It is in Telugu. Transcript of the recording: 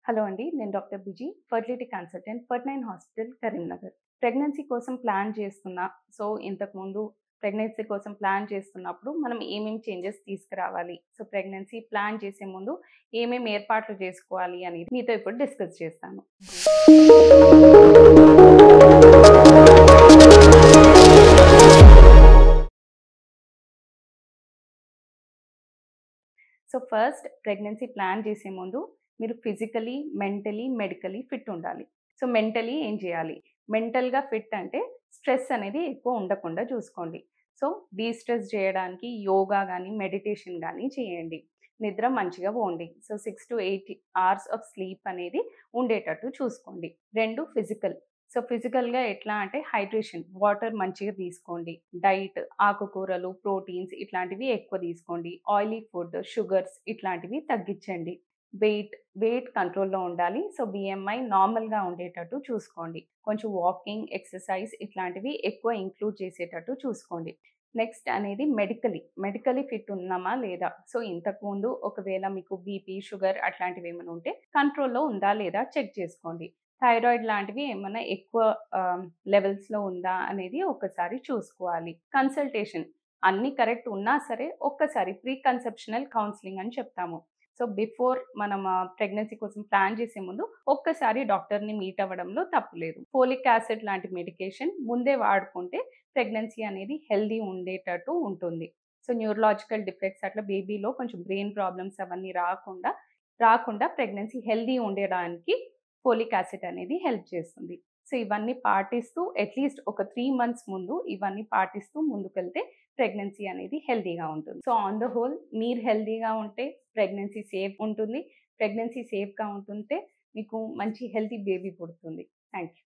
హలో అండి. నేను doctor busy fertility consultant 49 hospital Karimnagar. Pregnancy కోసం ప్లాన్ చేస్తున్నా. ఇంతకుముందు ప్రెగ్నెన్సీ కోసం ప్లాన్ చేస్తున్నప్పుడు మనం ఏమేం చేంజెస్ తీసుకురావాలి? ప్రెగ్నెన్సీ ప్లాన్ చేసే ముందు ఏమేం ఏర్పాట్లు చేసుకోవాలి అనేది మీతో ఇప్పుడు డిస్కస్ చేస్తాను. ఫస్ట్ ప్రెగ్నెన్సీ ప్లాన్ చేసే ముందు మీరు ఫిజికలీ, మెంటలీ, మెడికలీ ఫిట్ ఉండాలి. మెంటలీ ఏం చేయాలి? మెంటల్‌గా ఫిట్ అంటే స్ట్రెస్ అనేది ఎక్కువ ఉండకుండా చూసుకోండి. డీస్ట్రెస్ చేయడానికి యోగా గాని, మెడిటేషన్ గాని చేయండి. నిద్ర మంచిగా పోండి. 6-8 అవర్స్ ఆఫ్ స్లీప్ అనేది ఉండేటట్టు చూసుకోండి. 2 ఫిజికల్. ఫిజికల్‌గా ఎట్లా అంటే హైడ్రేషన్, వాటర్ మంచిగా తీసుకోండి. డైట్, ఆకుకూరలు, ప్రోటీన్స్ ఇట్లాంటివి ఎక్కువ తీసుకోండి. ఆయిలీ ఫుడ్, షుగర్స్ ఇట్లాంటివి తగ్గించండి. వెయిట్ కంట్రోల్‌లో ఉండాలి. బీఎంఐ నార్మల్‌గా ఉండేటట్టు చూసుకోండి. కొంచెం వాకింగ్, ఎక్సర్సైజ్ ఇట్లాంటివి ఎక్కువ ఇంక్లూడ్ చేసేటట్టు చూసుకోండి. నెక్స్ట్ అనేది మెడికలీ ఫిట్ ఉన్నామా లేదా? ఇంతకుముందు ఒకవేళ మీకు బీపీ, షుగర్ అట్లాంటివి ఏమైనా ఉంటే కంట్రోల్‌లో ఉందా లేదా చెక్ చేసుకోండి. థైరాయిడ్ లాంటివి ఏమన్నా ఎక్కువ లెవెల్స్‌లో ఉందా అనేది ఒక్కసారి చూసుకోవాలి. కన్సల్టేషన్ అన్నీ కరెక్ట్ ఉన్నా సరే ఒక్కసారి ప్రీ కన్సెప్షనల్ కౌన్సెలింగ్ అని చెప్తాము. బిఫోర్ మనం ప్రెగ్నెన్సీ కోసం ప్లాన్ చేసే ముందు ఒక్కసారి డాక్టర్‌ని మీట్ అవ్వడంలో తప్పు లేదు. ఫోలిక్ యాసిడ్ లాంటి మెడికేషన్ ముందే వాడుకుంటే ప్రెగ్నెన్సీ అనేది హెల్తీ ఉండేటట్టు ఉంటుంది. న్యూరలాజికల్ డిఫెక్ట్స్ అట్లా బేబీలో కొంచెం బ్రెయిన్ ప్రాబ్లమ్స్ అవన్నీ రాకుండా ప్రెగ్నెన్సీ హెల్తీ ఉండడానికి ఫోలిక్ యాసిడ్ అనేది హెల్ప్ చేస్తుంది. ఇవన్నీ పాటిస్తూ అట్‌లీస్ట్ ఒక 3 మంత్స్ ముందు ఇవన్నీ పాటిస్తూ ముందుకెళ్తే ప్రెగ్నెన్సీ అనేది హెల్తీగా ఉంటుంది. ఆన్ ద హోల్ మీరు హెల్తీగా ఉంటే ప్రెగ్నెన్సీ సేఫ్ ఉంటుంది. ప్రెగ్నెన్సీ సేఫ్‌గా ఉంటుంటే మీకు మంచి హెల్తీ బేబీ పుడుతుంది. Thank you.